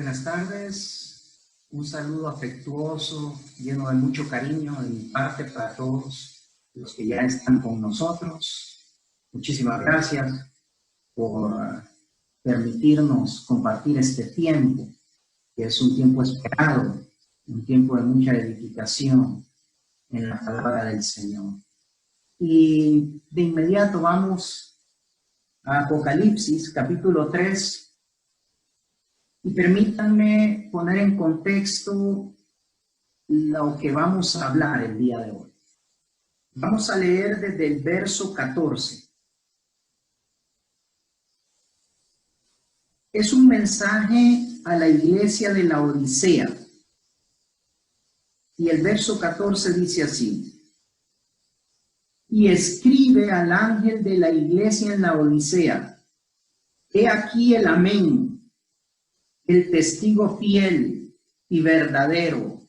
Buenas tardes, un saludo afectuoso, lleno de mucho cariño de mi parte para todos los que ya están con nosotros. Muchísimas gracias por permitirnos compartir este tiempo, que es un tiempo esperado, un tiempo de mucha edificación en la palabra del Señor. Y de inmediato vamos a Apocalipsis, capítulo 3, y permítanme poner en contexto lo que vamos a hablar el día de hoy. Vamos a leer desde el verso 14. Es un mensaje a la iglesia de la Odisea. Y el verso 14 dice así: y escribe al ángel de la iglesia en la Odisea: he aquí el amén, el testigo fiel y verdadero,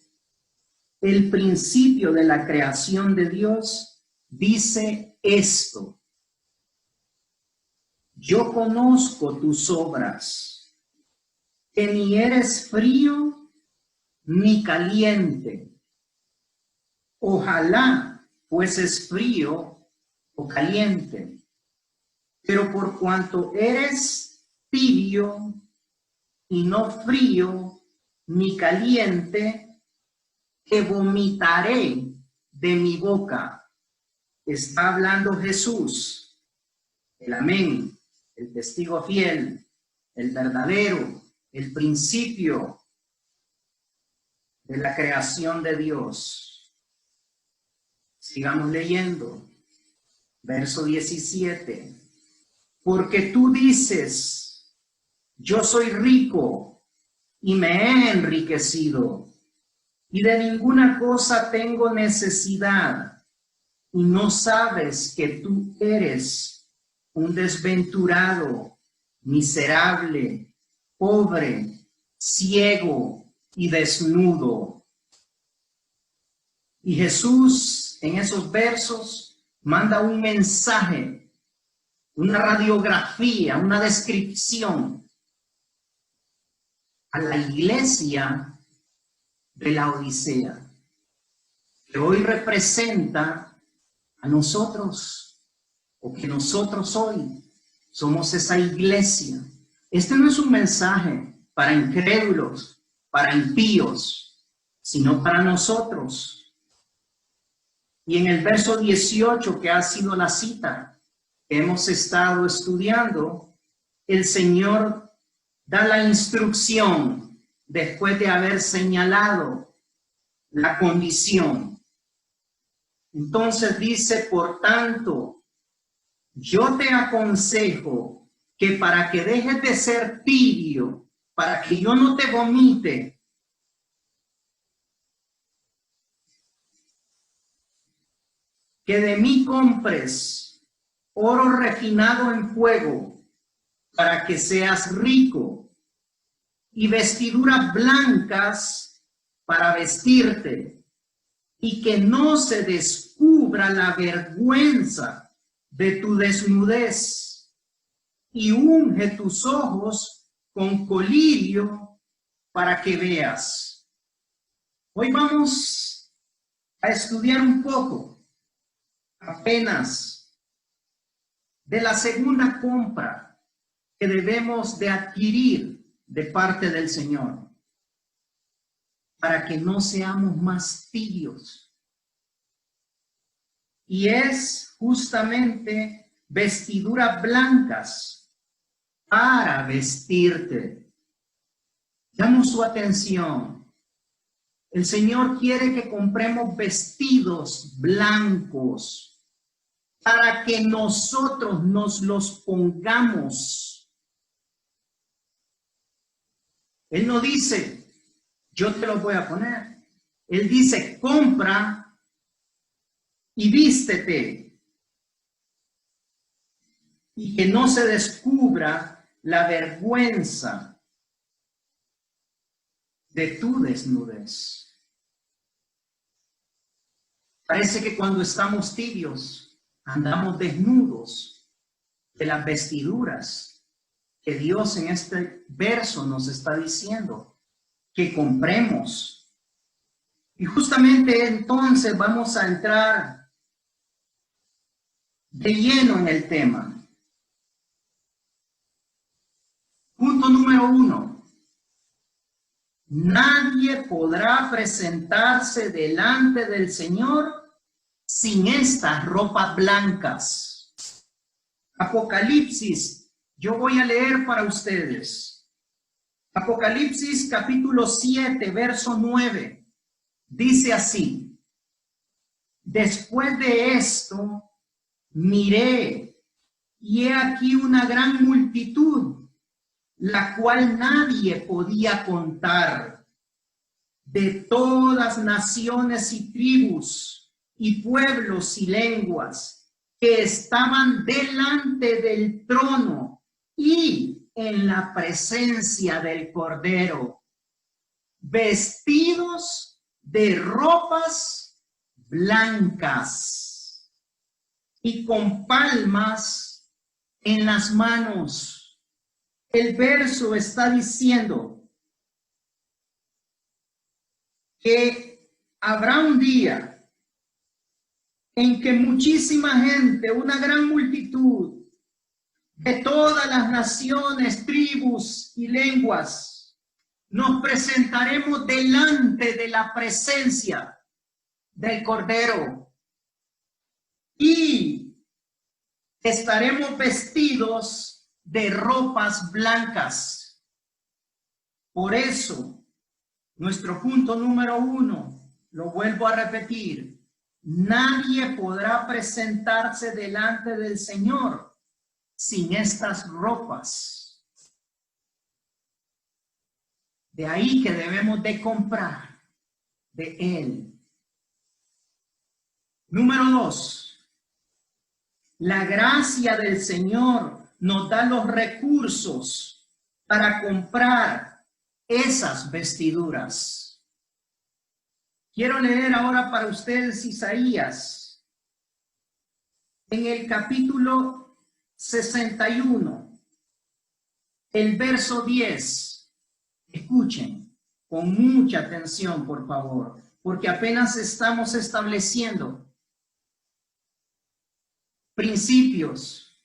el principio de la creación de Dios, dice esto: yo conozco tus obras, que ni eres frío ni caliente. Ojalá fueses frío o caliente, pero por cuanto eres tibio y no frío ni caliente, te vomitaré de mi boca. Está hablando Jesús, el amén, el testigo fiel, el verdadero, el principio de la creación de Dios. Sigamos leyendo. Verso 17. Porque tú dices: yo soy rico y me he enriquecido, y de ninguna cosa tengo necesidad, y no sabes que tú eres un desventurado, miserable, pobre, ciego y desnudo. Y Jesús en esos versos manda un mensaje, una radiografía, una descripción a la iglesia de la Odisea, que hoy representa a nosotros, o que nosotros hoy somos esa iglesia. Este no es un mensaje para incrédulos, para impíos, sino para nosotros. Y en el verso 18, que ha sido la cita que hemos estado estudiando, el Señor da la instrucción después de haber señalado la condición. Entonces dice: por tanto, yo te aconsejo que para que dejes de ser tibio, para que yo no te vomite, que de mí compres oro refinado en fuego, para que seas rico, y vestiduras blancas para vestirte, y que no se descubra la vergüenza de tu desnudez, y unge tus ojos con colirio para que veas. Hoy vamos a estudiar un poco, apenas, de la segunda compra que debemos de adquirir de parte del Señor, para que no seamos más tibios. Y es justamente vestiduras blancas para vestirte. Llamo su atención. El Señor quiere que compremos vestidos blancos para que nosotros nos los pongamos. Él no dice: yo te lo voy a poner. Él dice: compra y vístete, y que no se descubra la vergüenza de tu desnudez. Parece que cuando estamos tibios andamos desnudos de las vestiduras, que Dios en este verso nos está diciendo, que compremos. Y justamente entonces vamos a entrar de lleno en el tema. Punto número 1. Nadie podrá presentarse delante del Señor sin estas ropas blancas. Apocalipsis, yo voy a leer para ustedes. Apocalipsis capítulo 7, verso 9. Dice así: después de esto, miré, y he aquí una gran multitud, la cual nadie podía contar, de todas naciones y tribus, y pueblos y lenguas, que estaban delante del trono y en la presencia del Cordero, vestidos de ropas blancas y con palmas en las manos. El verso está diciendo que habrá un día en que muchísima gente, una gran multitud de todas las naciones, tribus y lenguas, nos presentaremos delante de la presencia del Cordero y estaremos vestidos de ropas blancas. Por eso, nuestro punto número 1, lo vuelvo a repetir: nadie podrá presentarse delante del Señor sin estas ropas. De ahí que debemos de comprar de Él. Número 2, la gracia del Señor nos da los recursos para comprar esas vestiduras. Quiero leer ahora para ustedes Isaías, en el capítulo 61, el verso 10. Escuchen con mucha atención, por favor, porque apenas estamos estableciendo principios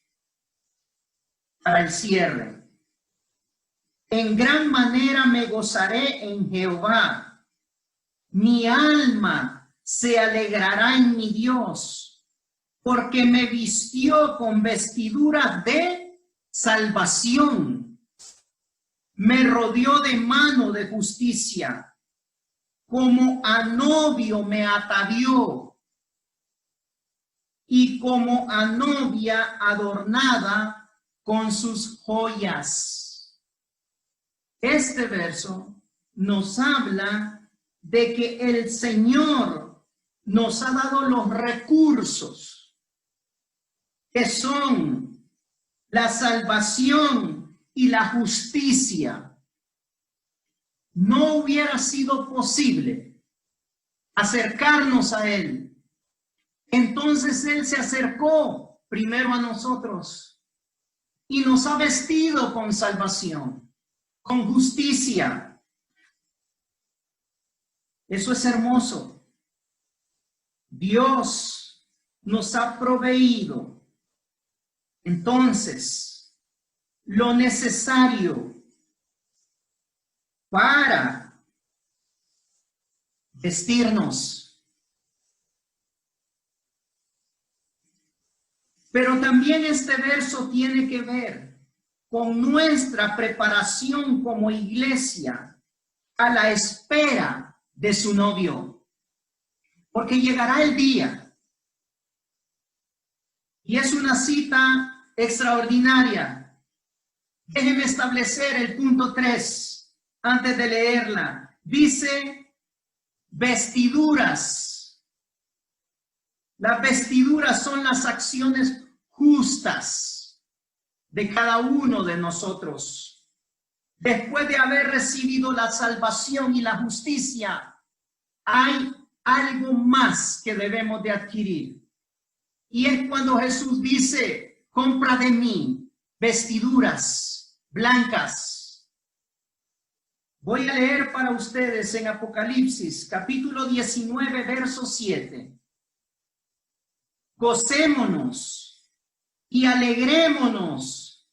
para el cierre. En gran manera me gozaré en Jehová. Mi alma se alegrará en mi Dios, porque me vistió con vestiduras de salvación. Me rodeó de mano de justicia. Como a novio me atavió, y como a novia adornada con sus joyas. Este verso nos habla de que el Señor nos ha dado los recursos que son la salvación y la justicia. No hubiera sido posible acercarnos a Él. Entonces Él se acercó primero a nosotros y nos ha vestido con salvación, con justicia. Eso es hermoso. Dios nos ha proveído entonces lo necesario para vestirnos. Pero también este verso tiene que ver con nuestra preparación como iglesia a la espera de su novio. Porque llegará el día. Y es una cita extraordinaria. Déjeme establecer el punto 3 antes de leerla. Dice vestiduras. Las vestiduras son las acciones justas de cada uno de nosotros. Después de haber recibido la salvación y la justicia, hay algo más que debemos de adquirir. Y es cuando Jesús dice: compra de mí vestiduras blancas. Voy a leer para ustedes en Apocalipsis, capítulo 19, verso 7. Gocémonos y alegrémonos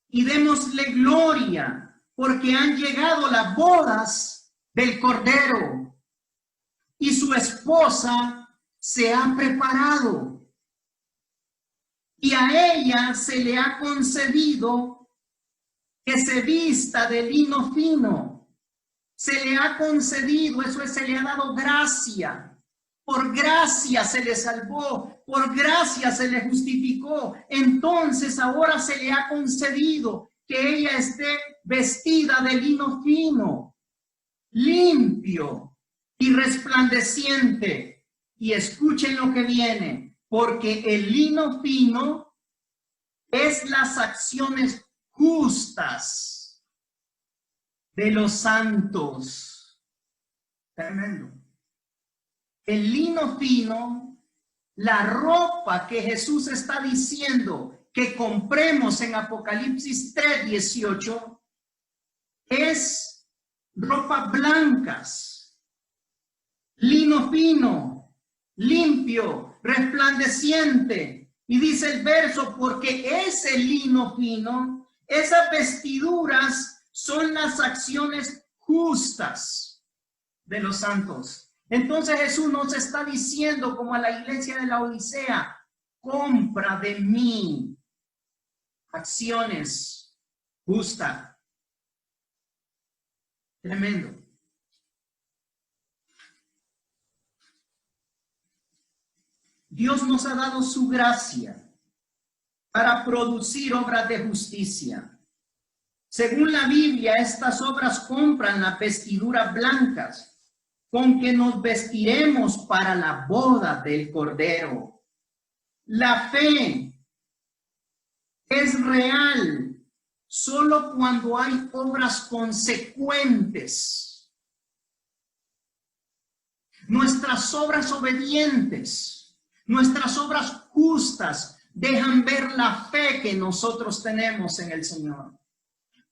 y démosle gloria, porque han llegado las bodas del Cordero y su esposa se ha preparado. Y a ella se le ha concedido que se vista de lino fino. Se le ha concedido, eso es, se le ha dado gracia. Por gracia se le salvó, por gracia se le justificó. Entonces ahora se le ha concedido que ella esté vestida de lino fino, limpio y resplandeciente. Y escuchen lo que viene, porque el lino fino es las acciones justas de los santos. Tremendo. El lino fino, la ropa que Jesús está diciendo que compremos en Apocalipsis 3:18, es ropa blancas, lino fino, limpio, resplandeciente. Y dice el verso, porque ese lino fino, esas vestiduras son las acciones justas de los santos. Entonces Jesús nos está diciendo, como a la iglesia de la Odisea, compra de mí acciones justas. Tremendo. Dios nos ha dado su gracia para producir obras de justicia. Según la Biblia, estas obras compran las vestiduras blancas con que nos vestiremos para la boda del Cordero. La fe es real solo cuando hay obras consecuentes. Nuestras obras obedientes, nuestras obras justas dejan ver la fe que nosotros tenemos en el Señor.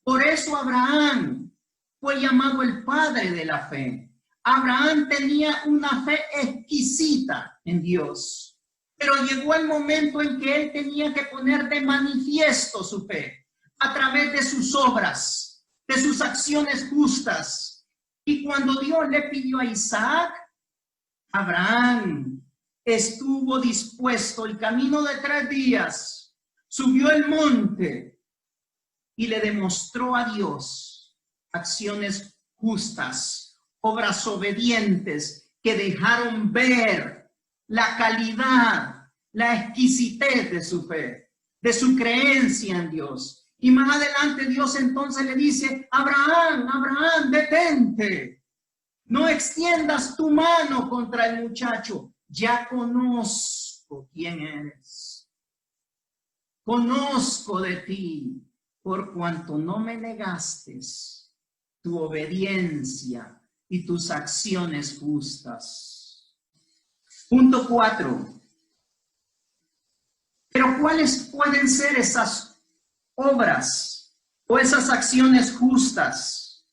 Por eso Abraham fue llamado el padre de la fe. Abraham tenía una fe exquisita en Dios, pero llegó el momento en que él tenía que poner de manifiesto su fe a través de sus obras, de sus acciones justas. Y cuando Dios le pidió a Isaac, Abraham estuvo dispuesto, el camino de 3 días, subió el monte y le demostró a Dios acciones justas, obras obedientes que dejaron ver la calidad, la exquisitez de su fe, de su creencia en Dios. Y más adelante Dios entonces le dice, Abraham, Abraham, detente, no extiendas tu mano contra el muchacho, ya conozco quién eres, conozco de ti, por cuanto no me negaste tu obediencia y tus acciones justas. Punto 4. Pero ¿cuáles pueden ser esas obras o esas acciones justas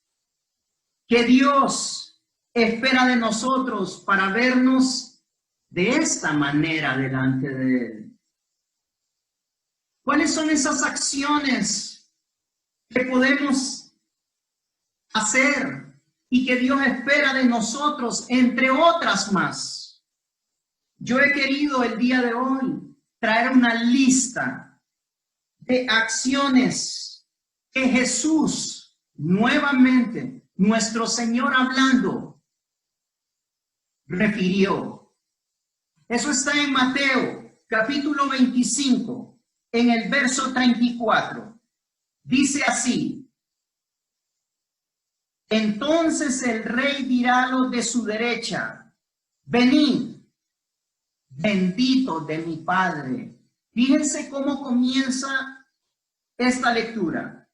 que Dios espera de nosotros para vernos de esta manera delante de Él? ¿Cuáles son esas acciones que podemos hacer y que Dios espera de nosotros, entre otras más? Yo he querido el día de hoy traer una lista de acciones que Jesús, nuevamente, nuestro Señor hablando, refirió. Eso está en Mateo, capítulo 25, en el verso 34. Dice así: entonces el rey dirá a los de su derecha, venid, benditos de mi Padre. Fíjense cómo comienza esta lectura.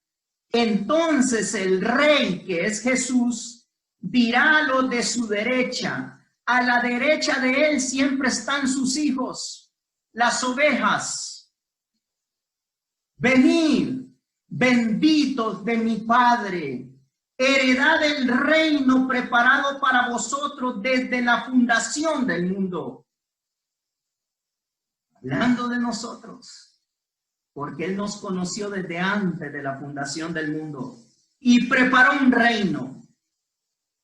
Entonces el rey, que es Jesús, dirá a los de su derecha. A la derecha de él siempre están sus hijos, las ovejas. Venid, benditos de mi Padre, heredad del reino preparado para vosotros desde la fundación del mundo. Hablando de nosotros, porque Él nos conoció desde antes de la fundación del mundo y preparó un reino.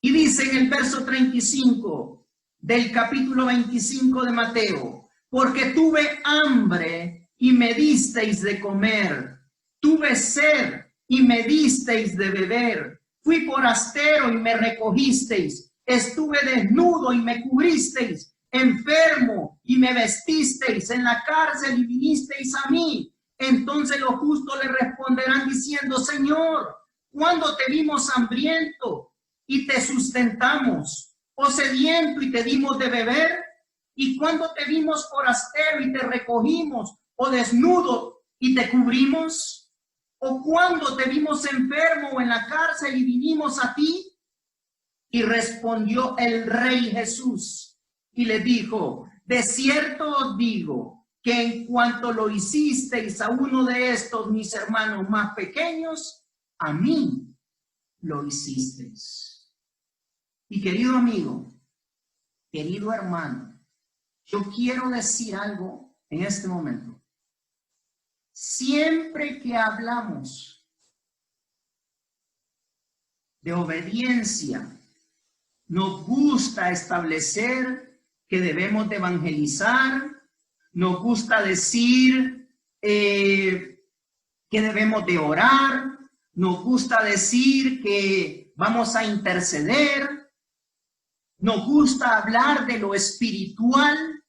Y dice en el verso 35 del capítulo 25 de Mateo, porque tuve hambre y me disteis de comer, tuve sed y me disteis de beber, fui forastero y me recogisteis, estuve desnudo y me cubristeis, enfermo y me vestisteis, en la cárcel y vinisteis a mí. Entonces los justos le responderán diciendo, Señor, ¿cuándo te vimos hambriento y te sustentamos, o sediento y te dimos de beber? ¿Y cuándo te vimos forastero y te recogimos, o desnudo y te cubrimos? ¿O cuándo te vimos enfermo o en la cárcel y vinimos a ti? Y respondió el Rey Jesús y le dijo, de cierto os digo, que en cuanto lo hicisteis a uno de estos mis hermanos más pequeños, a mí lo hicisteis. Y querido amigo, querido hermano, yo quiero decir algo en este momento. Siempre que hablamos de obediencia, nos gusta establecer que debemos de evangelizar, nos gusta decir que debemos de orar, nos gusta decir que vamos a interceder, nos gusta hablar de lo espiritual,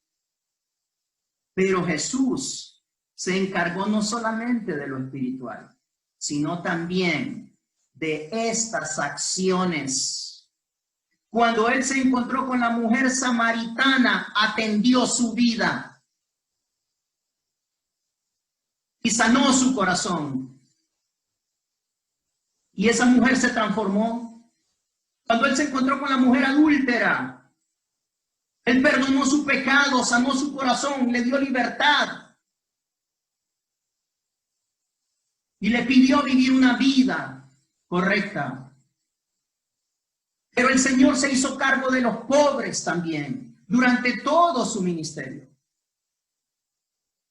pero Jesús se encargó no solamente de lo espiritual, sino también de estas acciones. Cuando Él se encontró con la mujer samaritana, atendió su vida y sanó su corazón. Y esa mujer se transformó. Cuando Él se encontró con la mujer adúltera, Él perdonó su pecado, sanó su corazón, le dio libertad. Y le pidió vivir una vida correcta. Pero el Señor se hizo cargo de los pobres también, durante todo su ministerio.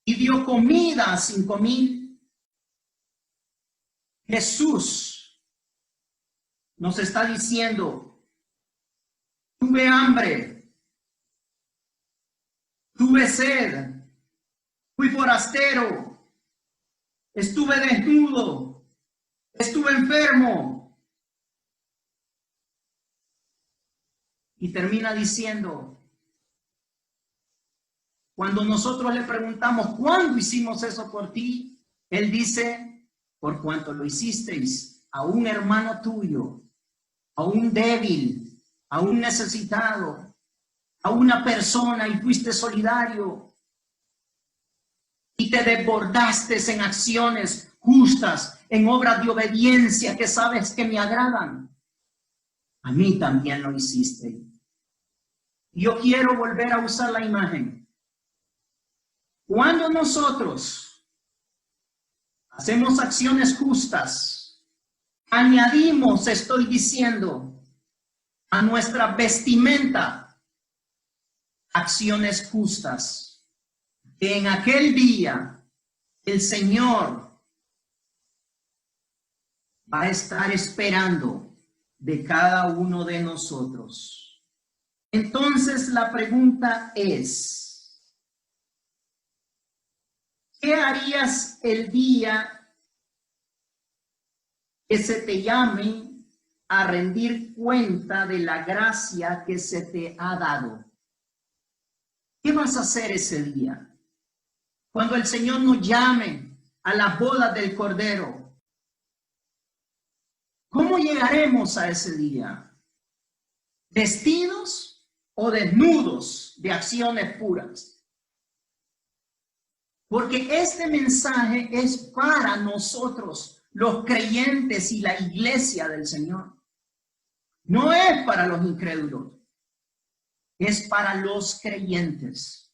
Y dio comida a 5,000. Jesús nos está diciendo, tuve hambre, tuve sed, fui forastero, estuve desnudo, estuve enfermo. Y termina diciendo, cuando nosotros le preguntamos, ¿cuándo hicimos eso por ti? Él dice, por cuanto lo hicisteis a un hermano tuyo, a un débil, a un necesitado, a una persona y fuiste solidario y te desbordaste en acciones justas, en obras de obediencia que sabes que me agradan. A mí también lo hiciste. Yo quiero volver a usar la imagen. Cuando nosotros hacemos acciones justas, añadimos, estoy diciendo, a nuestra vestimenta acciones justas, que en aquel día el Señor va a estar esperando de cada uno de nosotros. Entonces la pregunta es, ¿qué harías el día que se te llame a rendir cuenta de la gracia que se te ha dado? ¿Qué vas a hacer ese día? Cuando el Señor nos llame a las bodas del Cordero, ¿cómo llegaremos a ese día? ¿Vestidos o desnudos de acciones puras? Porque este mensaje es para nosotros, los creyentes y la iglesia del Señor. No es para los incrédulos, es para los creyentes.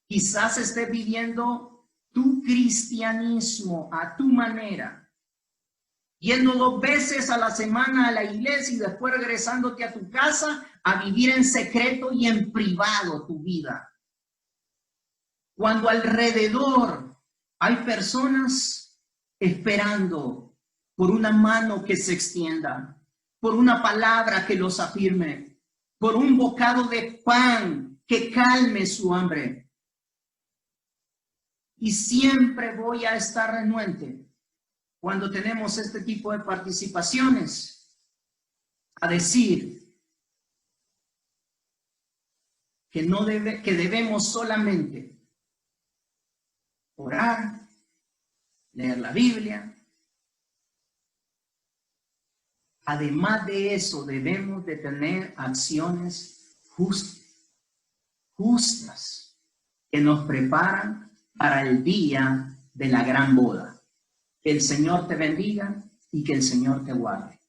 Quizás estés viviendo tu cristianismo a tu manera, yendo 2 veces a la semana a la iglesia y después regresándote a tu casa a vivir en secreto y en privado tu vida. Cuando alrededor hay personas esperando por una mano que se extienda, por una palabra que los afirme, por un bocado de pan que calme su hambre. Y siempre voy a estar renuente cuando tenemos este tipo de participaciones a decir que debemos solamente orar, leer la Biblia. Además de eso, debemos de tener acciones justas que nos preparan para el día de la gran boda. Que el Señor te bendiga y que el Señor te guarde.